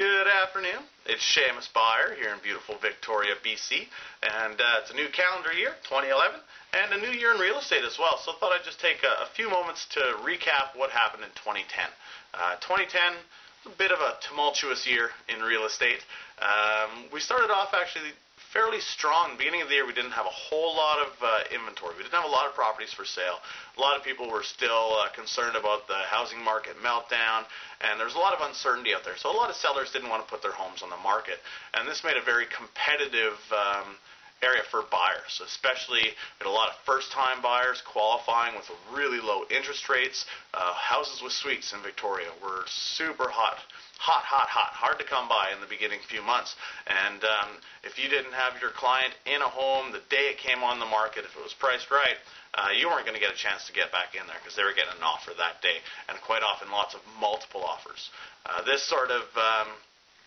Good afternoon. It's Shamus Baier here in beautiful Victoria, BC, and it's a new calendar year, 2011, and a new year in real estate as well. So I thought I'd just take a few moments to recap what happened in 2010. 2010 was a bit of a tumultuous year in real estate. We started off actually fairly strong. Beginning of the year, we didn't have a whole lot of inventory. We didn't have a lot of properties for sale. A lot of people were still concerned about the housing market meltdown, and there was a lot of uncertainty out there. So a lot of sellers didn't want to put their homes on the market, and this made a very competitive area for buyers, especially with a lot of first-time buyers qualifying with really low interest rates. Houses with suites in Victoria were super hot, hard to come by in the beginning few months. And if you didn't have your client in a home the day it came on the market, if it was priced right, you weren't going to get a chance to get back in there because they were getting an offer that day, and quite often lots of multiple offers. This sort of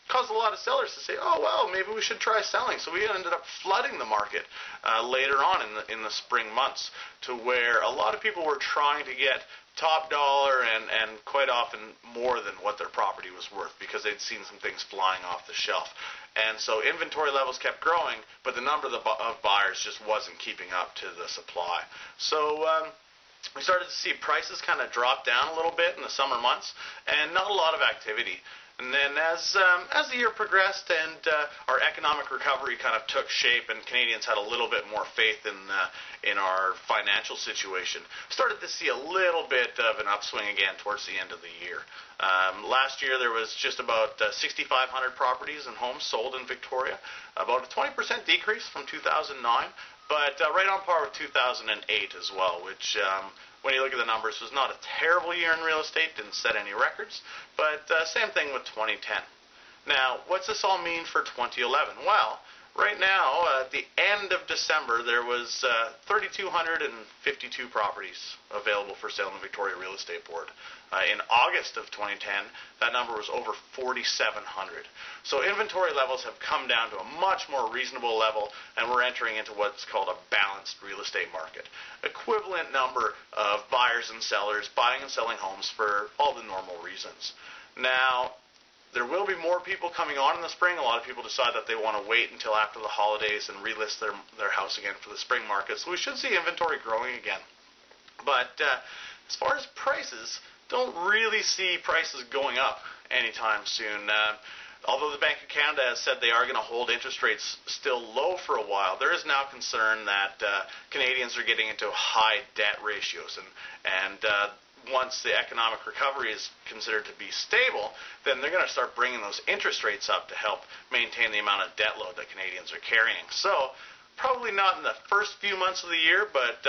caused a lot of sellers to say, oh, well, maybe we should try selling. So we ended up flooding the market later on in the spring months, to where a lot of people were trying to get top dollar and quite often more than what their property was worth because they'd seen some things flying off the shelf. And so inventory levels kept growing, but the number of buyers just wasn't keeping up to the supply. So we started to see prices kind of drop down a little bit in the summer months, and not a lot of activity. And then as the year progressed and our economic recovery kind of took shape and Canadians had a little bit more faith in our financial situation, started to see a little bit of an upswing again towards the end of the year. Last year there was just about 6,500 properties and homes sold in Victoria, about a 20% decrease from 2009, but right on par with 2008 as well, which when you look at the numbers, was not a terrible year in real estate, didn't set any records, but same thing with 2010. Now, what's this all mean for 2011? Well, right now, at the end of December, there was 3,252 properties available for sale in the Victoria Real Estate Board. In August of 2010, that number was over 4,700. So inventory levels have come down to a much more reasonable level, and we're entering into what's called a balanced real estate market. Equivalent number of buyers and sellers buying and selling homes for all the normal reasons. Now, there will be more people coming on in the spring. A lot of people decide that they want to wait until after the holidays and relist their house again for the spring market. So we should see inventory growing again. But as far as prices, don't really see prices going up anytime soon. Although the Bank of Canada has said they are going to hold interest rates still low for a while, there is now concern that Canadians are getting into high debt ratios, and once the economic recovery is considered to be stable, then they're going to start bringing those interest rates up to help maintain the amount of debt load that Canadians are carrying. So probably not in the first few months of the year, but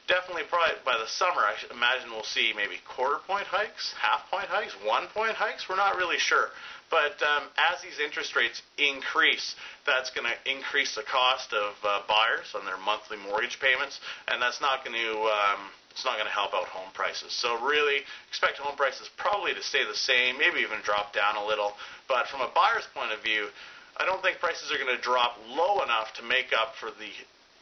definitely probably by the summer, I should imagine we'll see maybe quarter-point hikes, half-point hikes, one-point hikes. We're not really sure. But as these interest rates increase, that's going to increase the cost of buyers on their monthly mortgage payments, and that's not going to help out home prices. So really expect home prices probably to stay the same, maybe even drop down a little. But from a buyer's point of view, I don't think prices are going to drop low enough to make up for the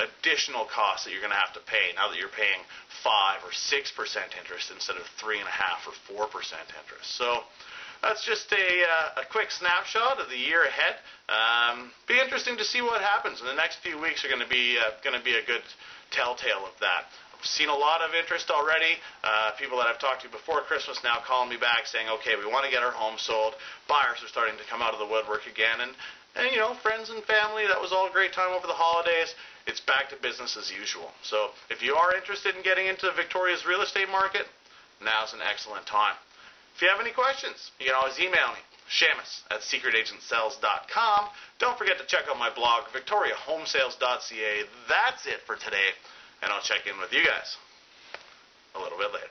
additional costs that you're going to have to pay now that you're paying 5 or 6% interest instead of 3.5 or 4% interest. So that's just a quick snapshot of the year ahead. Be interesting to see what happens. In the next few weeks are going to be a good telltale of that. I've seen a lot of interest already. People that I've talked to before Christmas now calling me back saying, okay, we want to get our home sold. Buyers are starting to come out of the woodwork again. And you know, friends and family, that was all a great time over the holidays. It's back to business as usual. So if you are interested in getting into Victoria's real estate market, now's an excellent time. If you have any questions, you can always email me, shamus@secretagentsales.com. Don't forget to check out my blog, victoriahomesales.ca. That's it for today, and I'll check in with you guys a little bit later.